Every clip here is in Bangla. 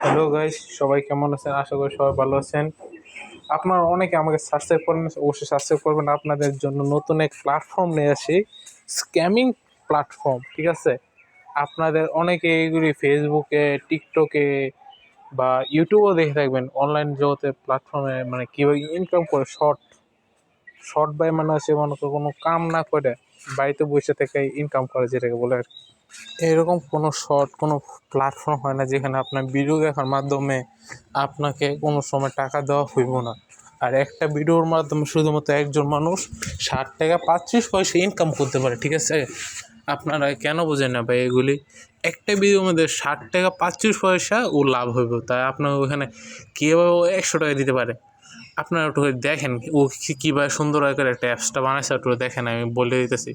হ্যালো গাইস, সবাই কেমন আছেন? আশা করি সবাই ভালো আছেন। আপনারা অনেকে আমাকে সাবস্ক্রাইব করেন, অবশ্যই সাবস্ক্রাইব করবেন। আপনাদের জন্য নতুন এক প্ল্যাটফর্ম নিয়ে আসি, স্ক্যামিং প্ল্যাটফর্ম। ঠিক আছে, আপনাদের অনেকে এইগুলি ফেসবুকে, টিকটকে বা ইউটিউবেও দেখে থাকবেন। অনলাইন জগতের প্ল্যাটফর্মে মানে কীভাবে ইনকাম করে, শর্ট শর্ট বাই মানে হচ্ছে মনে করো কোনো কাম না করে বাড়িতে বসে থেকে ইনকাম করে, যেটাকে বলে আর কি। এরকম কোনো শর্ট কোনো প্ল্যাটফর্ম হয় না যেখানে আপনার ভিডিও দেখার মাধ্যমে আপনাকে কোনো সময় টাকা দেওয়া হইব না। আর একটা ভিডিওর মাধ্যমে শুধুমাত্র একজন মানুষ 60 টাকা 35 পয়সা ইনকাম করতে পারে। ঠিক আছে, আপনারা কেন বোঝেন না ভাই এগুলি? একটা ভিডিওর মধ্যে 60 টাকা 35 পয়সা ও লাভ হইব, তাই আপনার ওখানে কীভাবে 100 টাকা দিতে পারে। আপনারা একটু দেখেন ও কীভাবে সুন্দর করে একটা অ্যাপসটা বানাইছে, একটু দেখেন, আমি বলে দিতেছি।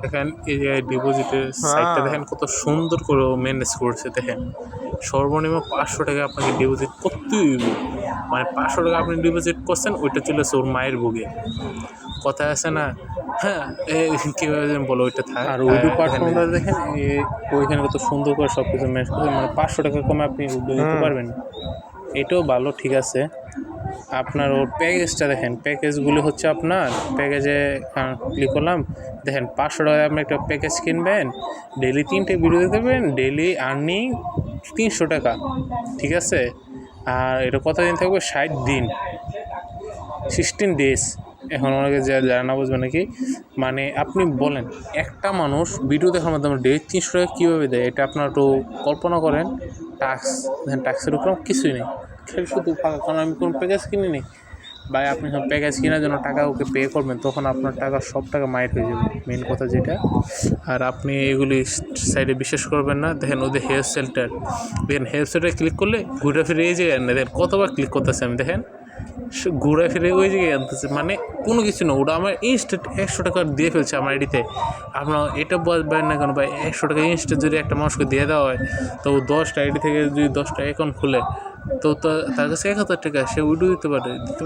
দেখেন এই যে ডিপোজিটের সাইটটা দেখেন কত সুন্দর করে ম্যানেজ করছে। দেখেন সর্বনিম্ন 500 টাকা আপনাকে ডিপোজিট করতেই হইব। মানে 500 টাকা আপনি ডিপোজিট করছেন, ওইটা চলে আসছে ওর মায়ের বুকে। কথায় আছে না? হ্যাঁ, কীভাবে যেন বলো, ওইটা থাক। আর ওইটু প্ল্যাটফর্মটা দেখেন ওইখানে কত সুন্দর করে সব কিছু ম্যানেজ করছে। মানে 500 টাকা কমে আপনি দিতে পারবেন। এটাও ভালো, ঠিক আছে। আপনার ওর প্যাকেজটা দেখেন, প্যাকেজগুলি হচ্ছে আপনার প্যাকেজে ক্লিক করলাম। দেখেন 500 টাকায় আপনি একটা প্যাকেজ কিনবেন, ডেইলি 3টে ভিডিও দিতে পারবেন, ডেইলি আর্নিং 300 টাকা। ঠিক আছে, আর এটা কতদিন থাকবে? 60 দিন, 16 ডেজ। এখন অনেকে যারা না বুঝবে নাকি, মানে আপনি বলেন একটা মানুষ ভিডিও দেখার মাধ্যমে ডেইলি 300 টাকা কীভাবে দেয়? এটা আপনার একটু কল্পনা করেন। টাক্স দেখেন, টাক্সের উপর কিছুই নেই, শুধু ফাঁকা। কারণ আমি কোনো প্যাকেজ কিনিনি ভাই। আপনি যখন প্যাকেজ কেনার জন্য টাকা ওকে পে করবেন, তখন আপনার টাকা সব টাকা মাইট হয়ে যাবে, মেন কথা যেটা। আর আপনি এগুলি সাইডে বিশ্বাস করবেন না। দেখেন ওদের হেয়ার সেন্টার, দেখেন হেয়ার সেন্টারে ক্লিক করলে ঘুরে ফিরে এই জায়গায় না, দেখেন কতবার ক্লিক করতেছে আমি। দেখেন ঘুরে ফিরে ওই জায়গায় আনতেছে, মানে কোনো কিছু না। ওটা আমার ইনস্ট্যান্ট 100 টাকা দিয়ে ফেলছে আমার আইডিতে। আপনার এটা বলবেন না কেন ভাই? 100 টাকা ইনস্ট্যান্ট যদি একটা মানুষকে দিয়ে দেওয়া হয়, তো 10টা আইডি থেকে যদি 10টা অ্যাকাউন্ট খুলে, তো তার কাছে 1000 টাকা, সে উইডো দিতে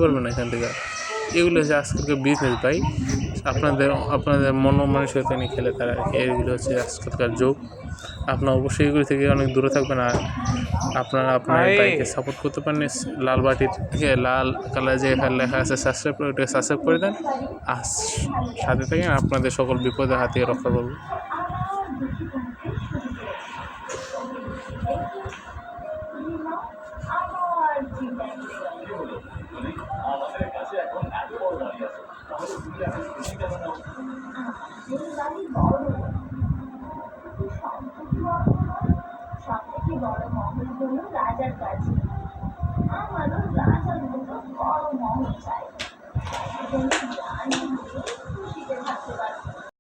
পারবে না এখান থেকে। এগুলো হচ্ছে আজকালকার বিজনেস ভাই। আপনাদের মানসিকতা নিয়ে খেলে তারা। এগুলো হচ্ছে আজকালকার যুগ। আপনার অবশ্যই এগুলি থেকে অনেক দূরে থাকবেন। আর আপনারা আপনার বাইকে সাপোর্ট করতে পারেন। লাল বাটির থেকে লাল কালার যে এখানে লেখা আছে সাবস্ক্রাইব করে, ওটাকে সাবস্ক্রাইব করে দেন। আর সাথে থাকেন, আপনাদের সকল বিপদের হাত থেকে রক্ষা করবো। সবথেকে বড় মহল হলো রাজার কাছে। আমারও রাজার মতো বড় মহল চাই।